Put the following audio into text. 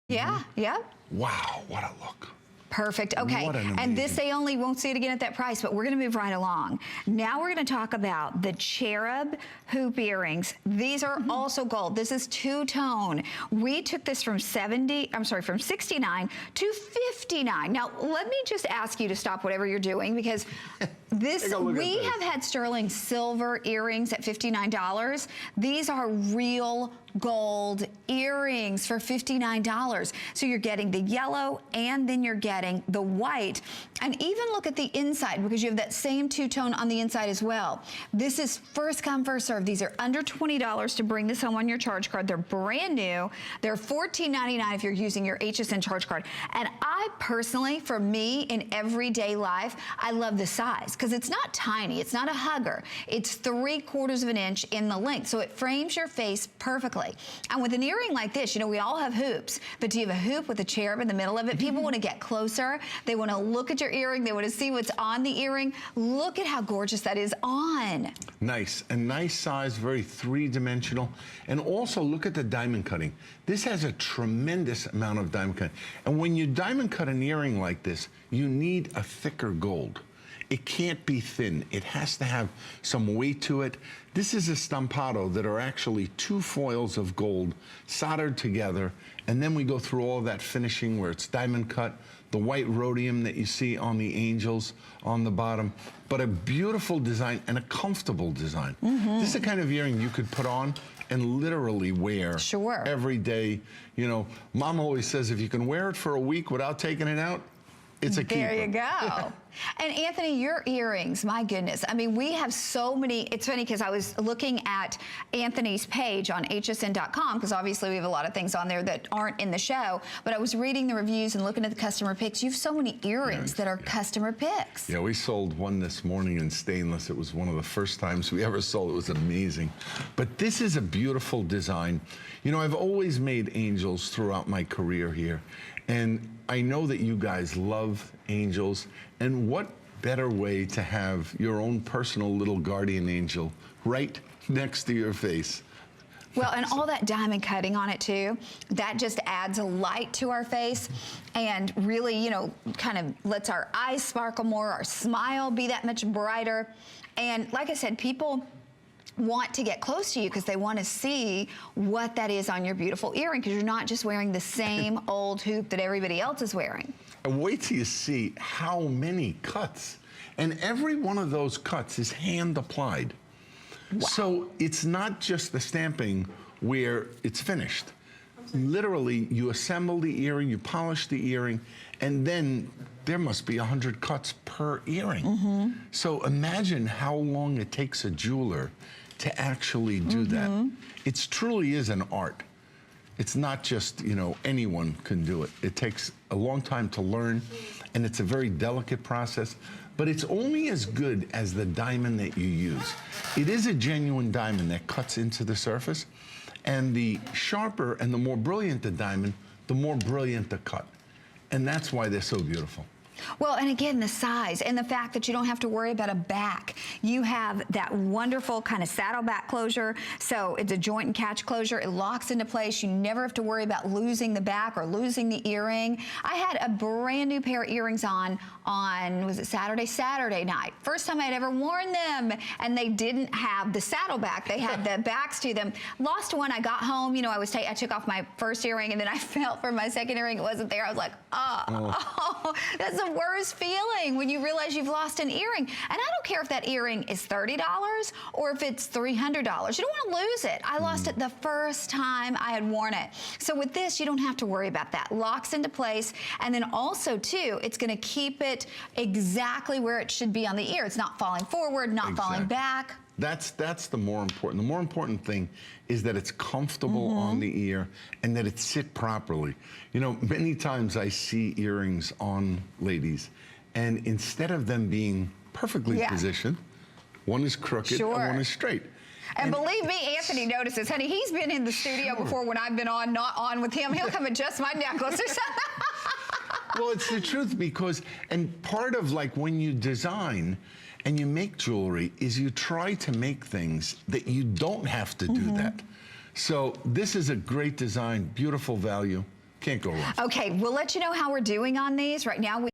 Yeah, yeah. Wow, what a look. Perfect. Okay. And this, they only won't see it again at that price, but we're going to move right along. Now we're going to talk about the Cherub hoop earrings. These are also gold. This is two-tone. We took this from from 69 to 59. Now, let me just ask you to stop whatever you're doing, because this, we have had sterling silver earrings at $59. These are real gold earrings for $59. So you're getting the yellow and then you're getting the white. And even look at the inside, because you have that same two-tone on the inside as well. This is first come, first serve. These are under $20 to bring this home on your charge card. They're brand new. They're $14.99 if you're using your HSN charge card. And I personally, for me, in everyday life, I love the size, because it's not tiny. It's not a hugger. It's 3/4 of an inch in the length. So it frames your face perfectly. And with an earring like this, you know, we all have hoops, but do you have a hoop with a cherub in the middle of it? People want to get closer. They want to look at your earring. They want to see what's on the earring. Look at how gorgeous that is on. Nice, a nice size, very three-dimensional. And also look at the diamond cutting. This has a tremendous amount of diamond cutting. And when you diamond cut an earring like this, you need a thicker gold. It can't be thin. It has to have some weight to it. This is a stampato that are actually 2 foils of gold soldered together, and then we go through all of that finishing where it's diamond cut, the white rhodium that you see on the angels on the bottom, but a beautiful design and a comfortable design. This is the kind of earring you could put on and literally wear every day. You know, Mom always says if you can wear it for a week without taking it out, it's a keeper. There you go. And Anthony, your earrings, my goodness. I mean, we have so many. It's funny because I was looking at Anthony's page on hsn.com, because obviously we have a lot of things on there that aren't in the show, but I was reading the reviews and looking at the customer picks. You have so many earrings that are customer picks. Yeah, we sold one this morning in stainless. It was one of the first times we ever sold. It was amazing. But this is a beautiful design. You know, I've always made angels throughout my career here. And I know that you guys love angels, and what better way to have your own personal little guardian angel right next to your face. Well, and all that diamond cutting on it too, that just adds a light to our face and really, you know, kind of lets our eyes sparkle more, our smile be that much brighter. And like I said, people want to get close to you because they want to see what that is on your beautiful earring, because you're not just wearing the same old hoop that everybody else is wearing. And wait till you see how many cuts. And every one of those cuts is hand applied. Wow. So it's not just the stamping where it's finished. Literally, you assemble the earring, you polish the earring, and then there must be 100 cuts per earring. So imagine how long it takes a jeweler to actually do that. It truly is an art. It's not just, you know, anyone can do it. It takes a long time to learn, and it's a very delicate process, but it's only as good as the diamond that you use. It is a genuine diamond that cuts into the surface, and the sharper and the more brilliant the diamond, the more brilliant the cut. And that's why they're so beautiful. Well, and again, the size and the fact that you don't have to worry about a back. You have that wonderful kind of saddle back closure. So it's a joint and catch closure. It locks into place. You never have to worry about losing the back or losing the earring. I had a brand new pair of earrings on was it Saturday night. First time I'd ever worn them, and they didn't have the saddle back. They had the backs to them. Lost one. I got home, you know, I took off my first earring, and then I felt for my second earring. It wasn't there. I was like, oh. That's the worst feeling when you realize you've lost an earring. And I don't care if that earring is $30 or if it's $300. You don't want to lose it. I lost it the first time I had worn it. So with this, you don't have to worry about that. Locks into place. And then also too, it's going to keep it exactly where it should be on the ear. It's not falling forward, not falling back. That's the more important. The more important thing is that it's comfortable on the ear and that it sit properly. You know, many times I see earrings on ladies, and instead of them being perfectly positioned, one is crooked and one is straight. And believe me, Anthony notices. Honey, he's been in the studio before when I've been on, not on with him. He'll come adjust my necklace or something. Well, it's the truth, because, and part of like when you design and you make jewelry is you try to make things that you don't have to do that. So this is a great design, beautiful value, Can't go wrong. Okay, we'll let you know how we're doing on these. Right now,